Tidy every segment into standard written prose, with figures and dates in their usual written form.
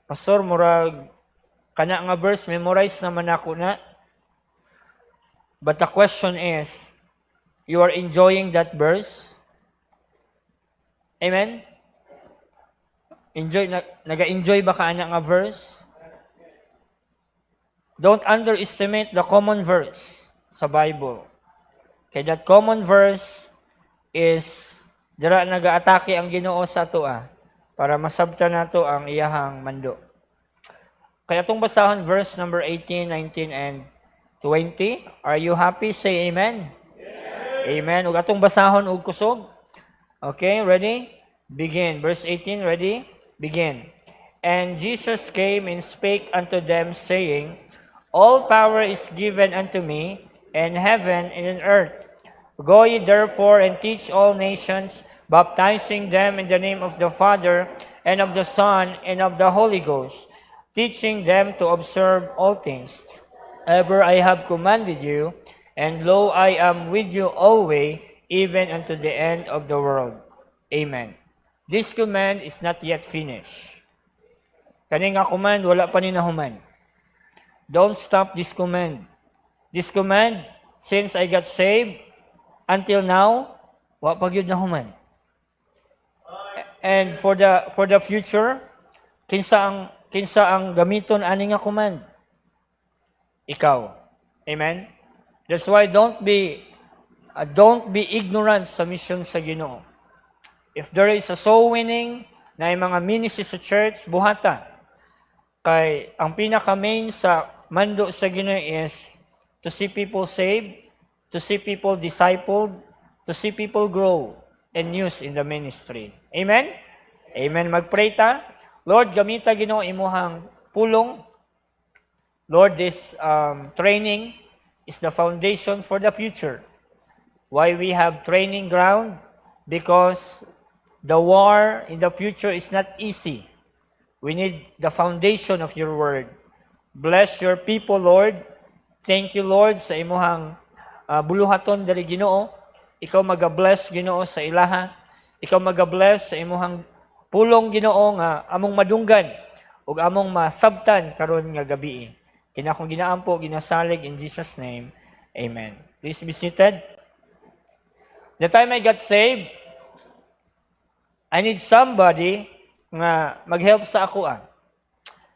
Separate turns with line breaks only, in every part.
Pastor, murag kana nga verse memorize naman ako na. But the question is, you are enjoying that verse? Amen? Naga-enjoy ba ka ana nga verse? Don't underestimate the common verse sa Bible. Kaya that common verse is dira nagaatake ang Ginoo sa atoa para masabtan nato ang iyahang mando. Kaya itong basahon verse number 18, 19, and 20. Are you happy? Say amen. Amen. Ug atong basahon og kusog. Okay, ready? Begin. Verse 18, ready? Begin. And Jesus came and spake unto them, saying, All power is given unto me in heaven and in earth. Go ye therefore and teach all nations, baptizing them in the name of the Father, and of the Son, and of the Holy Ghost, teaching them to observe all things ever I have commanded you, and lo, I am with you always, even unto the end of the world. Amen. This command is not yet finished. Kani nga command, wala pa ni nahuman. Don't stop this command. This command, since I got saved, until now, wala pa gyud nahuman. And for the future, kinsa ang gamiton ani nga command? Ikaw. Amen? That's why don't be ignorant sa mission sa Ginoo. If there is a soul winning na mga ministry sa church, buhata. Kay ang pinaka-main sa mando sa Ginoo is to see people saved, to see people discipled, to see people grow and use in the ministry. Amen? Amen. Magpray ta. Lord, gamita Ginoo imuhang pulong. Lord, this training is the foundation for the future. Why we have training ground? Because the war in the future is not easy. We need the foundation of your word. Bless your people, Lord. Thank you, Lord, sa imuhang buluhaton dali Ginoo. Ikaw maga-bless Ginoo sa ilaha. Ikaw maga-bless sa imuhang pulong Ginoo nga among madunggan ug among masabtan karon nga gabi. Kina akong ginaampo, ginasalig in Jesus' name. Amen. Please be seated. The time I got saved, I need somebody nga mag-help sa ako.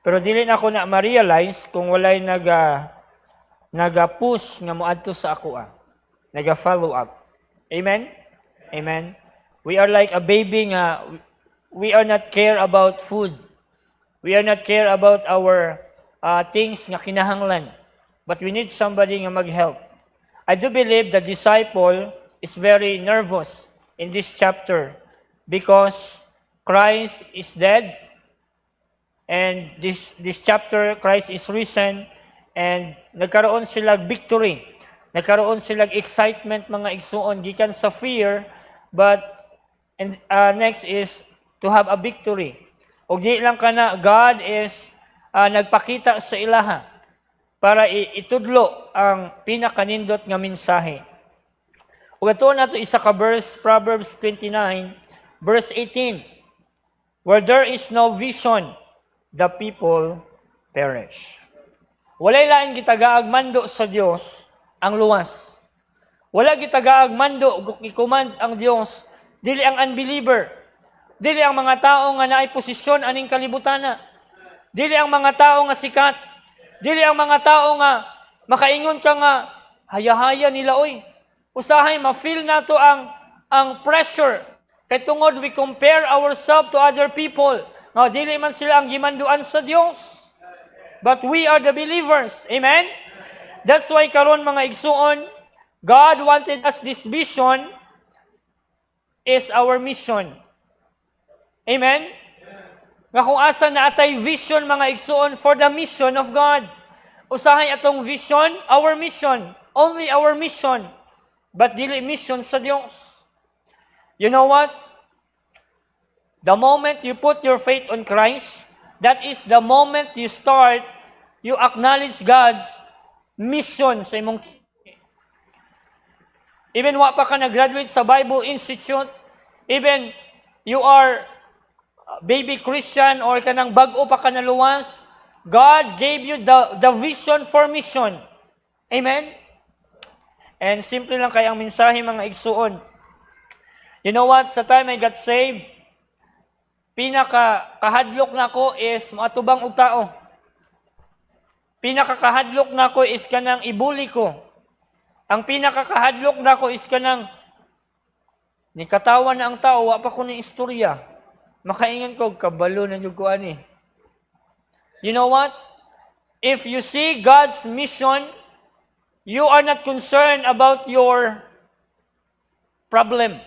Pero dili na ako na ma-realize kung walay naga-push nga moadto sa ako. Naga-follow up. Amen? Amen? We are like a baby nga, we are not care about food. We are not care about our things nga kinahanglan. But we need somebody nga mag-help. I do believe the disciple is very nervous in this chapter because Christ is dead and this chapter, Christ is risen and nagkaroon silang victory. Nagkaroon silang excitement mga igsuon gikan sa fear but next is to have a victory. Og di lang kana God is nagpakita sa ilaha para itudlo ang pinakanindot nga mensahe. Ug ato nato isa ka verse, Proverbs 29, verse 18. Where there is no vision, the people perish. Walay laing gitagaag mando sa Dios ang luwas. Wala gitagaag mando ug i-command ang Dios dili ang unbeliever. Dili ang mga tao nga naay posisyon aning kalibutana. Dili ang mga tao nga sikat. Dili ang mga tao nga makaingon ka nga haya-haya nila oy. Usahay ma-feel nato ang pressure. Kay tungod we compare ourselves to other people. Nga dili man sila ang gimanduan sa Dios. But we are the believers. Amen? That's why karon mga igsuon, God wanted us this vision is our mission. Amen? Nga kung asa na atay vision mga igsuon for the mission of God. Usahay atong vision, our mission. Only our mission. But dili mission sa Dios. You know what? The moment you put your faith on Christ, that is the moment you acknowledge God's mission sa imong. Even wa pa ka nag-graduate sa Bible Institute, even you are baby Christian or kanang bag-o pa ka naluwas, God gave you the vision for mission. Amen? And simple lang kay ang mensahe mga igsuon. You know what? Sa time I got saved, pinaka-kahadlok na ko is maatubang og tao. Pinaka-kahadlok na ko is kanang ibuli ko. Ang pinaka-kahadlok na ko is kanang nikatawan na ang tao, wa pa ko ni istorya. Makaingan ko, kabalo na yung kuan eh. You know what? If you see God's mission, you are not concerned about your problem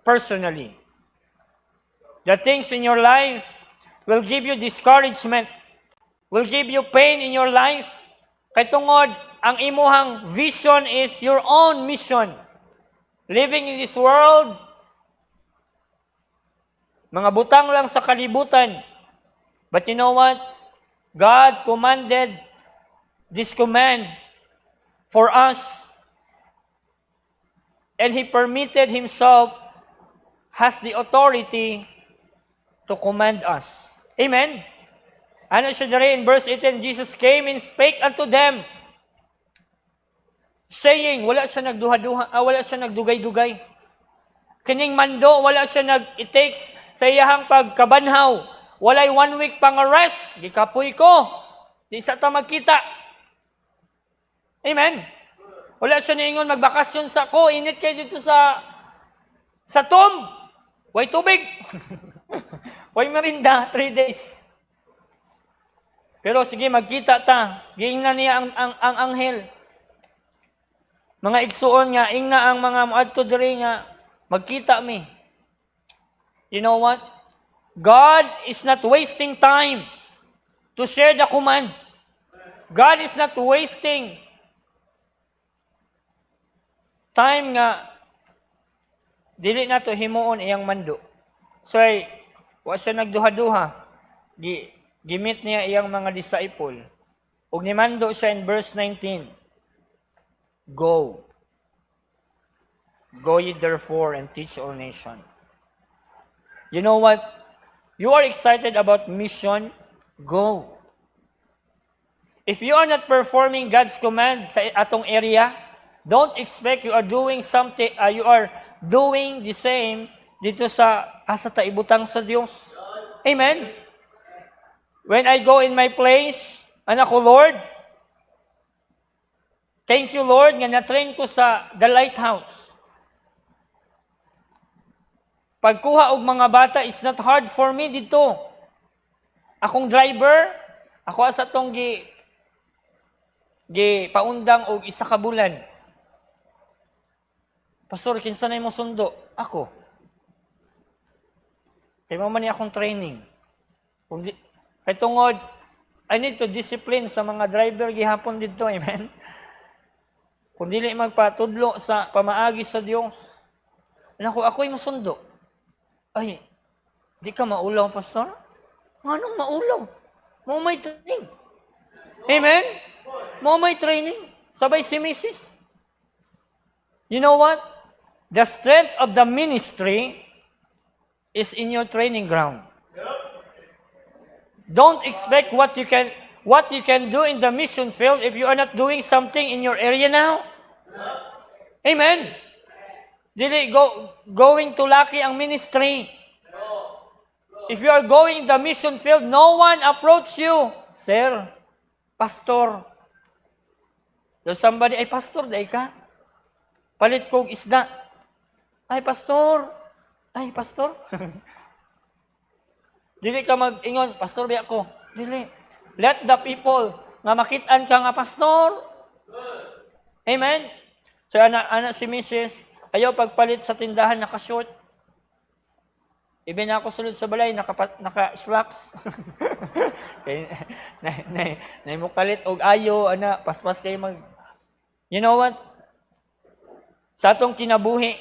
personally. The things in your life will give you discouragement, will give you pain in your life. Kay tungod, ang imuhang vision is your own mission. Living in this world, mga butang lang sa kalibutan. But you know what? God commanded this command for us. And He permitted Himself, has the authority to command us. Amen? Ano siya dere in verse 18, Jesus came and spake unto them, saying, wala siya nagdugay-dugay. Kining mando, wala siya it-takes sa iyahang pagkabanhaw. Walay 1 week pang arrest. Gikapoy ko. Di sa ta magkita. Amen? Wala siya niingon, magbakasyon sa ko. Init kayo dito sa tomb. Way tubig. Way merinda. 3 days. Pero sige, magkita ta. Giingna niya ang anghel. Mga igsuon nga, ingna ang mga muadto diri nga, magkita mi. You know what? God is not wasting time to share the command. God is not wasting time nga dili na to himuon iyang mando. So wa siya nagduha-duha. Gimit niya iyang mga disciple. Ug nimando siya in verse 19. Go. Go ye therefore and teach all nations. You know what? You are excited about mission, go. If you are not performing God's command sa atong area, don't expect you are doing something, you are doing the same dito sa taibutang sa Dios. Amen? When I go in my place, anak ko, Lord, thank you, Lord, nga na-train ko sa the lighthouse. Pagkuha og mga bata is not hard for me dito. Akong driver, ako asa tong paundang og isa ka bulan. Pastor, kinsa na mo sundo? Ako. Kay man ni akong training. Kay tungod, I need to discipline sa mga driver gihapon dito, amen? Kung dili magpatudlo sa pamaagi sa Dios. Ako'y masundo. Ay, di ka maulaw, pastor? Anong maulaw? Mo may training. Amen? Mo may training. Sabay si Mrs. You know what? The strength of the ministry is in your training ground. Don't expect what you can do in the mission field if you are not doing something in your area now. Amen? Dili going to laki ang ministry. If you are going in the mission field, no one approach you. Sir, pastor. There's somebody, ay pastor, day ka? Palit kong isda. Ay pastor. Ay pastor. Dili ka mag-ingon, pastor biya ko. Dili. Let the people nga makitaan ka nga pastor. Amen? So anak si Mrs., ayaw pagpalit sa tindahan, naka-short. Ibi na ako sulod sa balay, naka-slacks. na mo palit, og ayo, paspas kayo mag... You know what? Sa atong kinabuhi,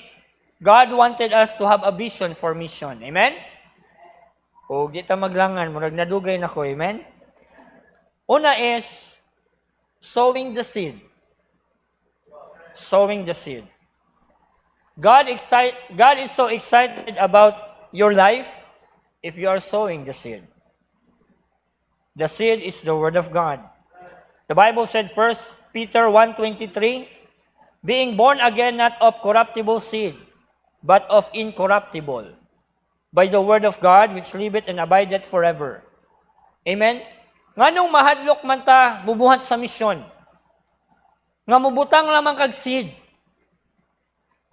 God wanted us to have a vision for mission. Amen? O, di ta maglangan, murag nadugay na ko, amen? Una is, sowing the seed. Sowing the seed. God is so excited about your life. if you are sowing the seed. The seed is the Word of God. The Bible said, 1 Peter 1:23, being born again not of corruptible seed, but of incorruptible, by the Word of God, which liveth and abideth forever. Amen? Nganong mahadlok man ta bubuhat sa misyon? Nga mubutang lamang kag seed.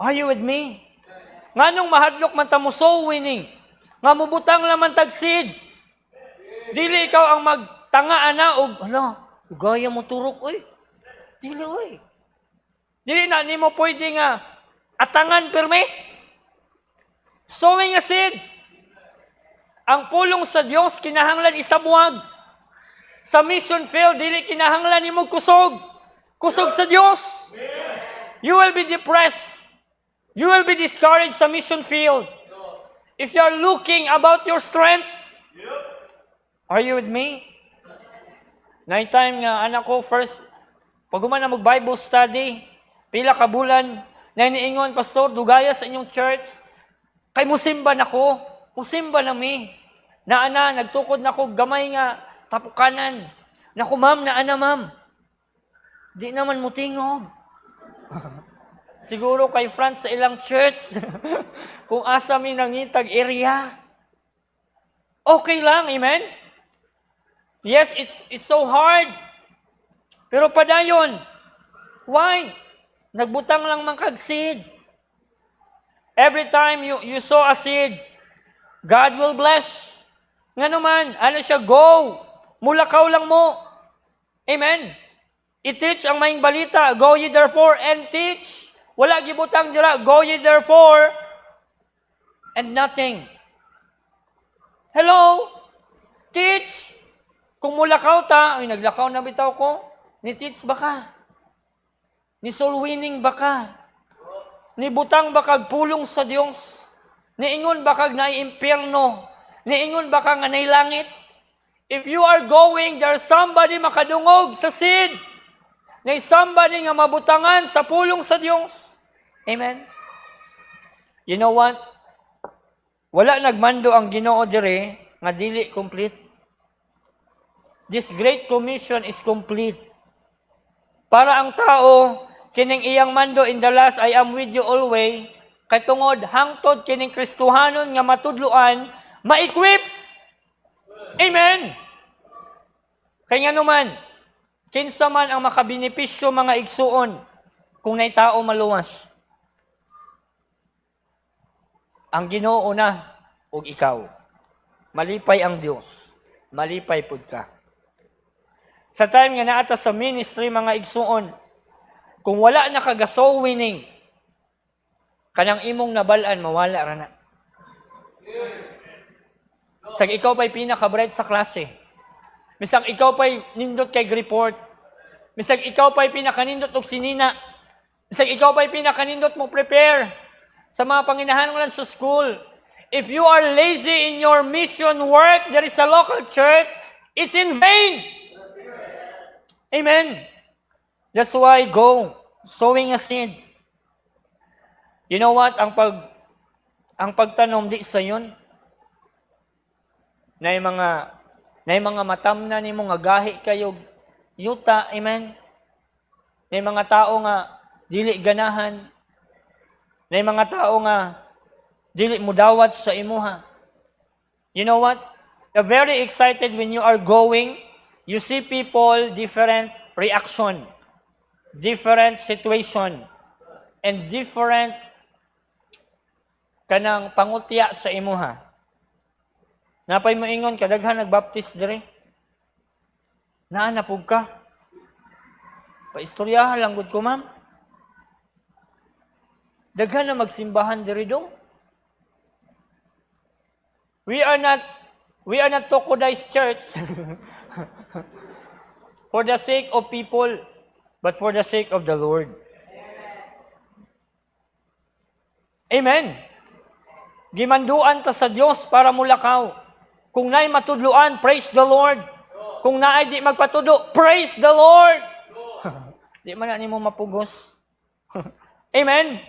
Are you with me? Nganong mahadlok man ta mo soul winning? Nga mubutang lamang tag seed. Dili ikaw ang magtanga ana og hala, gaya mo turok oy. Dili oy. Dili na nimo pwede nga atangan perme. Sowing a seed. Ang pulong sa Dios kinahanglan isabuag. Sa mission field dili kinahanglan nimo kusog. Kusog sa Dios. You will be depressed. You will be discouraged sa mission field. If you are looking about your strength, are you with me? Night time nga anak ko first pag na mag-Bible study, pila ka bulan na iniingon, pastor, dugaya sa inyong church. Kay musimba nako, musimba nami. Na ana nagtukod nako gamay nga tapukanan. Nako ma'am, na ana ma'am. Di naman mutingog. Siguro kay France sa ilang church, kung asa mi nangitag area. Okay lang, amen? Yes, it's so hard. Pero padayon. Why? Nagbutang lang man kag seed. Every time you sow a seed, God will bless. Nga naman, ano siya, go. Mulakaw lang mo. Amen? I-teach ang maing balita, go ye therefore and teach. Wala gibutang dira, go ye therefore and nothing. Hello? Teach. Kung mulakaw ta, ay naglakaw na bitaw ko, ni-teach ba ka? Ni soul winning ba ka? Ni butang ba kag pulong sa Dios? Niingon ba kag naiimpierno? Niingon ba ka nga nailangit? If you are going, there's somebody makadungog sa seed. May somebody nga mabutangan sa pulong sa Dios. Amen? You know what? Wala nagmando ang Ginoo dire nga dili complete. This great commission is complete. Para ang tao, kining iyang mando in the last, I am with you always, kay tungod hangtod kining Kristohanon nga matudluan, ma-equip. Amen? Kaya nga naman, kinsa man ang makabenepisyo mga igsuon kung nay tao maluwas. Ang Ginoo na ug ikaw. Malipay ang Dios. Malipay pud ka. Sa time nga naata sa ministry mga igsuon, kung wala na ka soul winning, kanang imong nabalaan mawala ra na. Sag ikaw pa'y pinaka-bright sa klase. Misang ikaw pa'y nindot kay report. Misang ikaw pa'y pinakanindot og sinina. Misang ikaw pa'y pinakanindot mo prepare sa mga panginahanlan sa school. If you are lazy in your mission work, there is a local church, it's in vain. Amen. That's why go, sowing a seed. You know what? Ang pagtanom di sa yun, na mga matamna ni mo nga gahi kayo yuta, amen? May mga tao nga dili ganahan. May mga tao nga dili mudawat sa imuha. You know what? You're very excited when you are going. You see people, different reaction, different situation, and different kanang pangutya sa imuha. Napay mo ingon, kadaghan nagbaptist dire. Naanapog ka. Paistoryahan lang gud ko, ma'am. Daghan na magsimbahan dire dong. We are not Tokodice Church for the sake of people, but for the sake of the Lord. Amen. Gimanduan ta sa Dios para mulakaw. Kung naay matudluan, praise the Lord. Kung naay di magpatudo, praise the Lord. Di man na nimo mapugos. Amen.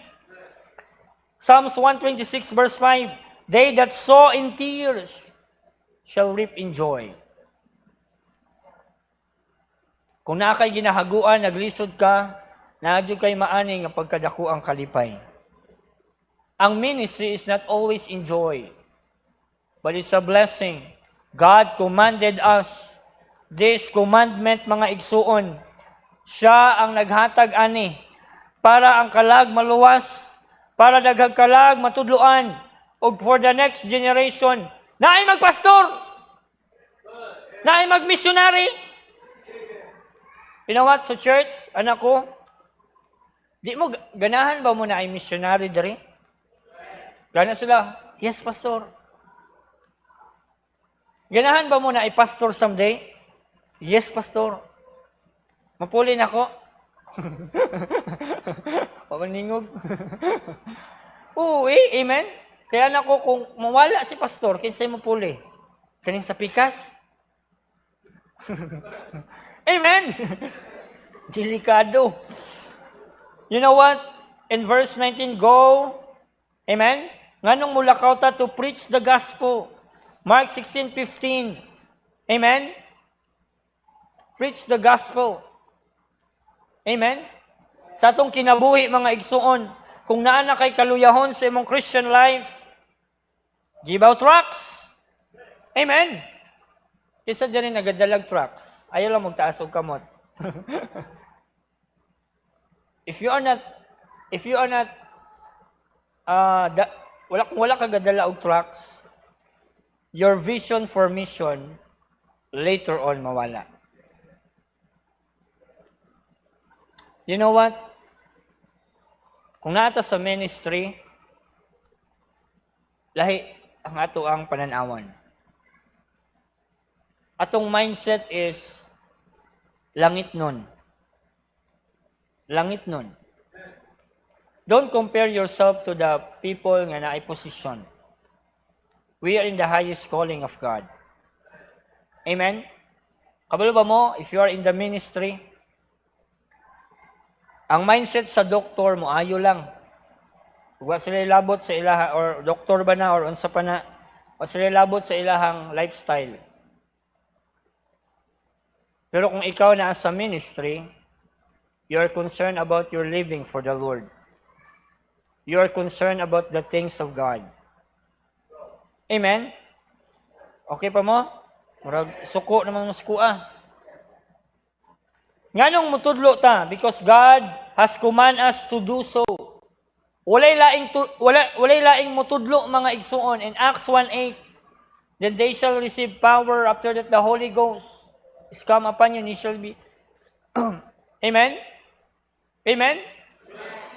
Psalms 126 verse 5, they that sow in tears shall reap in joy. Kung naa kay ginahaguan, naglisod ka, naadyo kay maani nga pagkadako ang kalipay. Ang ministry is not always in joy, but it's a blessing. God commanded us this commandment, mga igsuon. Siya ang naghatag ani para ang kalag maluwas, para daghang kalag matudluan, ug for the next generation, naay magpastor, naay magmissionary. You know what, sa church, anak ko, di mo ganahan ba mo na ay missionary diri? Gana sila, yes, pastor. Ganahan ba mo na ay pastor someday? Yes, pastor. Mapuli na ko. Pamaningog. Oo, amen. Kaya na ko, kung mawala si pastor, kinsay mapuli? Kaning sa pikas? Amen. Delikado. You know what? In verse 19, go. Amen. Nganong mulakaw ta to preach the gospel. Mark 16:15. Amen. Preach the gospel. Amen. Sa atong kinabuhi, mga igsuon, kung naa na kay kaluyahon sa imong Christian life, give out tracts. Amen. Kisa dyan rin nagadalag tracts. Ayaw lang magtaas og kamot. If you are not, wala ka gadala og tracts, your vision for mission later on mawala. You know what? Kung naata sa ministry, lahi ang ato ang pananawan. Atong mindset is langit nun. Langit nun. Don't compare yourself to the people nga naay position. We are in the highest calling of God. Amen? Kabalo ba mo, if you are in the ministry, ang mindset sa doktor mo, ayo lang. Huwag sila ilabot sa ilaha, or doktor ba na, or unsa pa na, huwag sila ilabot sa ilahang lifestyle. Pero kung ikaw na sa ministry, you are concerned about your living for the Lord. You are concerned about the things of God. Amen? Okay pa mo? Murag suko naman mo sukuha. Nganong mutudlo ta? Because God has command us to do so. Walay laing mutudlo, mga igsuon. In Acts 1:8, then they shall receive power after that the Holy Ghost is come upon you, and you shall be. Amen? Amen?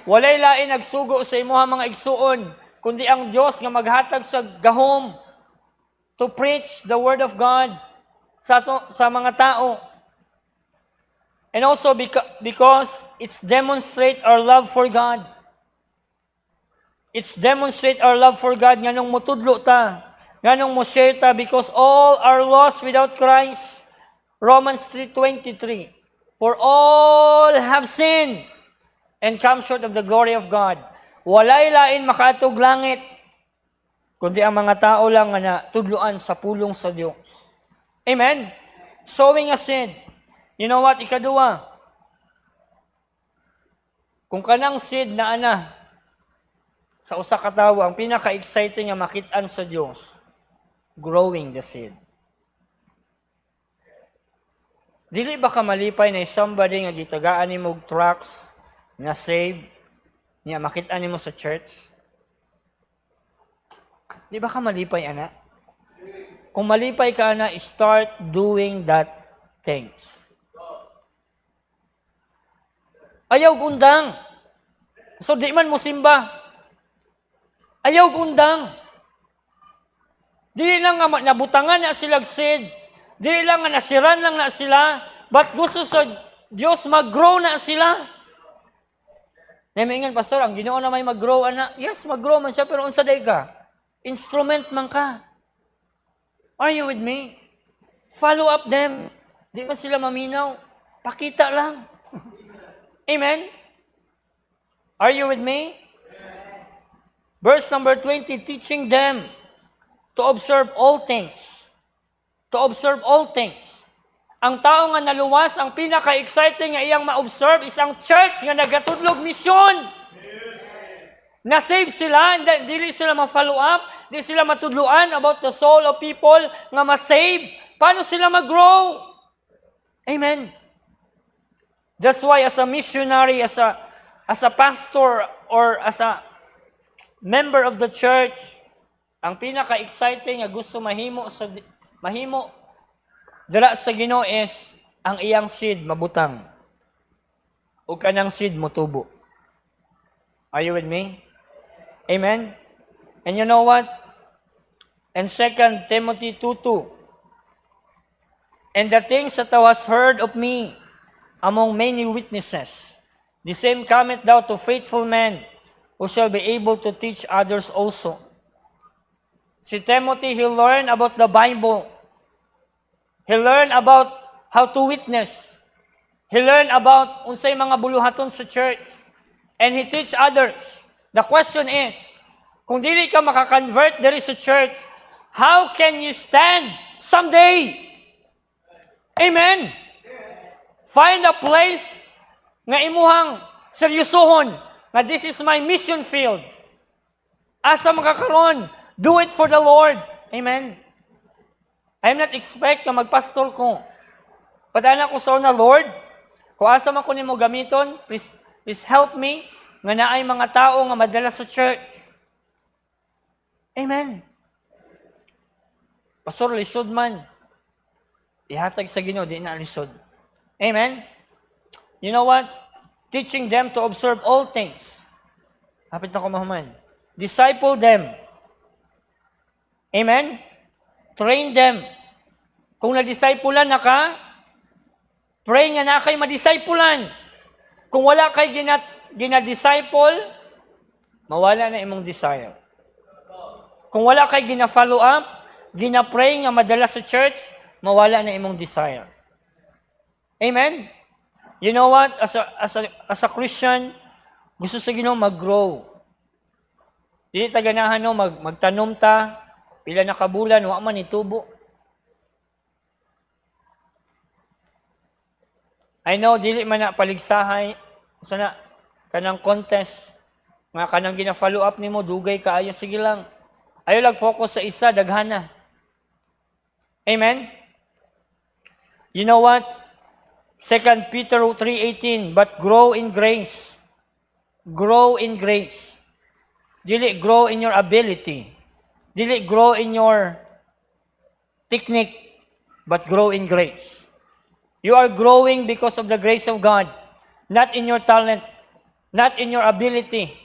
Walay lain nagsugo sa imuha, mga igsuon, kundi ang Diyos nga maghatag sa gahom to preach the Word of God sa mga tao. And also because it's demonstrate our love for God. It's demonstrate our love for God. Nganong mutudlo ta. Nganong mo share ta, because all are lost without Christ. Romans 3:23. For all have sinned and come short of the glory of God. Walay lain makaatog langit, kundi ang mga tao lang nga natudloan sa pulong sa Diyos. Amen? Sowing a seed. You know what? Ikaduwa, kung kanang seed na sa usa ka tawo, ang pinaka-exciting nga makit-an sa Diyos, growing the seed. Dili ba ka malipay na somebody nga gitagaan ni mo tracts nga save, niya makit-an mo sa church? Di ba ka malipay, ana? Kung malipay ka, ana, start doing that things. Ayaw gundang. So di man mo simba. Ayaw gundang. Dili lang nga nabutangan na sila seed. Dili lang nga nasiran lang na sila. But gusto sa Diyos mag-grow na sila. Namiingan, pastor, ang Ginoo na may mag-grow, ana. Yes, mag-grow man siya, pero unsa day ka? Instrument man ka. Are you with me? Follow up them. Di man sila maminaw. Pakita lang. Amen? Are you with me? Verse number 20, teaching them to observe all things to observe all things. Ang tao nga naluwas, ang pinaka-exciting nga iyang ma-observe is ang church nga nagatudlog misyon. Na-save sila, dili sila ma-follow up, di sila matudluan about the soul of people nga ma-save. Paano sila mag-grow? Amen. That's why as a missionary, as a pastor, or as a member of the church, ang pinaka-exciting nga gusto mahimo dala sa Ginoo is ang iyang seed mabutang. O kanang seed motubo. Are you with me? Amen? And you know what? In 2 Timothy 2:2, and the things that thou hast heard of me among many witnesses, the same cometh thou to faithful men, who shall be able to teach others also. Si Timothy, he learned about the Bible. He learned about how to witness. He learned about unsay mga buluhaton sa church. And he teach others. The question is, kung dili ka makakonvert diri sa church, how can you stand someday? Amen? Find a place nga imuhang seryosohon nga this is my mission field. Asa makakaroon, do it for the Lord. Amen? I'm not expect na magpastor ko. Padana ko sa una, Lord, kung asa man ko nimo gamiton, please help me nga naay mga tao nga madala sa church. Amen. Pastor, lisod man. Ihatag sa Ginoo, di na lisod. Amen. You know what? Teaching them to observe all things. Hapit na ko mahuman. Disciple them. Amen. Train them. Kung na-disciplean na ka, pray nga na kay ma-disciplean. Kung wala kay gina-disciple, mawala na imong desire. Kung wala kay gina-follow up, gina-pray nga madala sa church, mawala na imong desire. Amen? You know what? As a Christian, gusto sa Ginoo mag-grow. Dili ta ganahan no magtanom ta, pila na kabulan, wa man itubo. I know, dili man na paligsahay, sana, kanang contest, nga kanang gina-follow up nimo dugay kaayo, sige lang. Ayo lang focus sa isa, daghana. Amen? You know what? 2 Peter 3:18, but grow in grace. Grow in grace. Dili grow in your ability. Dili grow in your technique, but grow in grace. You are growing because of the grace of God, not in your talent, not in your ability,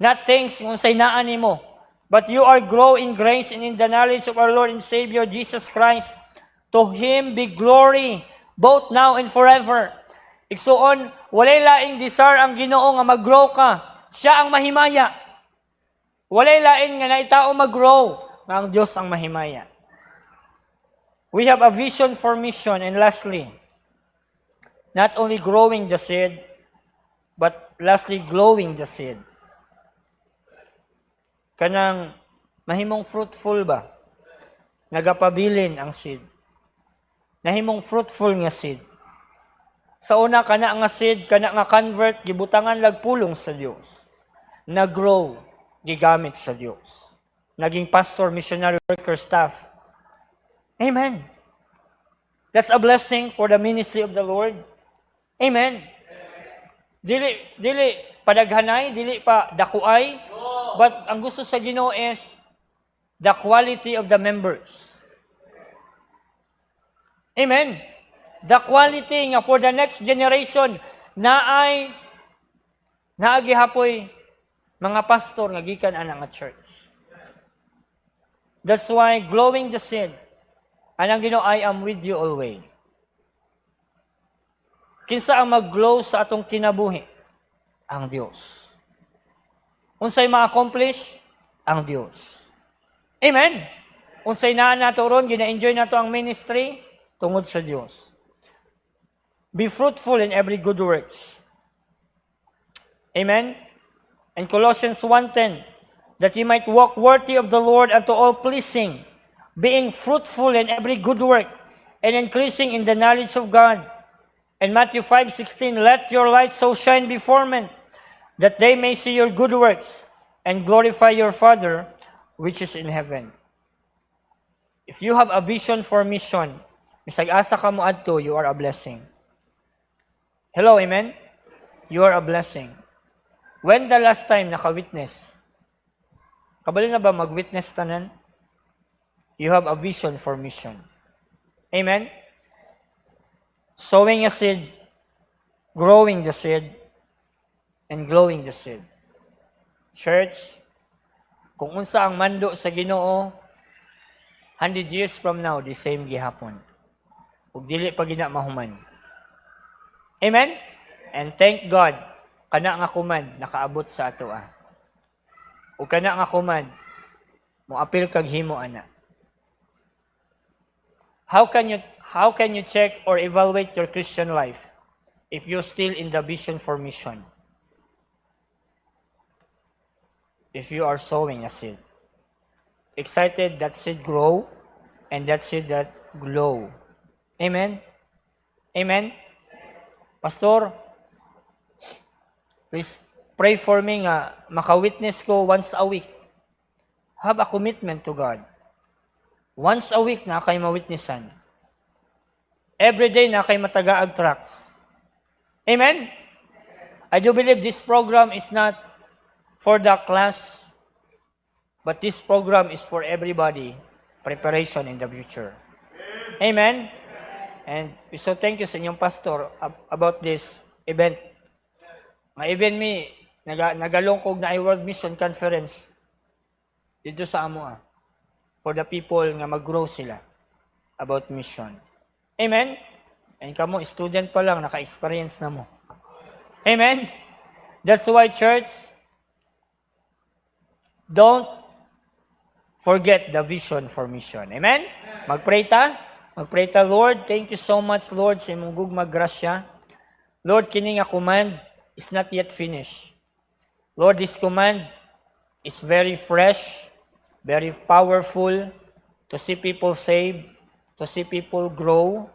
not things kung say naan nimo, but you are growing in grace and in the knowledge of our Lord and Savior Jesus Christ. To Him be glory, both now and forever. Igsuon, walay laing desire ang Ginoo nga mag-grow ka. Siya ang mahimaya. Walay laing nga naitao mag-grow, nga ang Diyos ang mahimaya. We have a vision for mission, and lastly, not only growing the seed, but lastly, glowing the seed. Kanang mahimong fruitful ba? Nagapabilin ang seed. Nahimong fruitful nga seed. Sa una, kana nga seed, kana nga convert, gibutangan lagpulong sa Dios. Nag-grow, gigamit sa Dios. Naging pastor, missionary worker, staff. Amen. That's a blessing for the ministry of the Lord. Amen. Dili padaghanay, dili pa dakuay, but ang gusto sa Ginoo is the quality of the members. Amen. The quality nga for the next generation naagihapoy mga pastor nga gikan ana nga church. That's why glowing the seed, anang Ginoo, I am with you always. Kinsa ang mag-glow sa atong kinabuhi? Ang Dios. Unsay ma-accomplish? Ang Dios. Amen. Unsay naa nato ron, gina-enjoy nato ang ministry tungod sa Dios. Be fruitful in every good works. Amen. And Colossians 1:10, that ye might walk worthy of the Lord unto all pleasing, being fruitful in every good work, and increasing in the knowledge of God. And Matthew 5:16, let your light so shine before men, that they may see your good works, and glorify your Father, which is in heaven. If you have a vision for mission, bisag asa ka mo adto, you are a blessing. Hello, amen? You are a blessing. When the last time naka-witness? Kabalo na ba mag-witness tanan? You have a vision for mission. Amen? Sowing a seed, growing the seed, and glowing the seed. Church, kung unsa ang mando sa Ginoo, 100 years from now, the same gihapon. Ug dili pa gina mahuman. Amen? And thank God, kana nga kuman nakaabot sa ato Ug kana nga kuman moapil kag himo ana. How can you check or evaluate your Christian life if you're still in the vision for mission? If you are sowing a seed. Excited that seed grow and that seed that glow. Amen? Amen? Pastor, please pray for me nga maka-witness ko once a week. Have a commitment to God. Once a week na kay ma-witnessan. Every day na kay matagaag tracks. Amen? I do believe this program is not for the class, but this program is for everybody. Preparation in the future. Amen? And so thank you sa inyong pastor about this event. Ma-event me, nagalungkog na World Mission Conference dito sa amo for the people nga mag-grow sila about mission. Amen? And kamo, student pa lang, naka-experience na mo. Amen? That's why, church, don't forget the vision for mission. Amen? Magpray ta. Magpray ta, Lord. Thank you so much, Lord, sa imong gugmag grasya. Lord, kini nga command is not yet finished. Lord, this command is very fresh, very powerful to see people saved, to see people grow,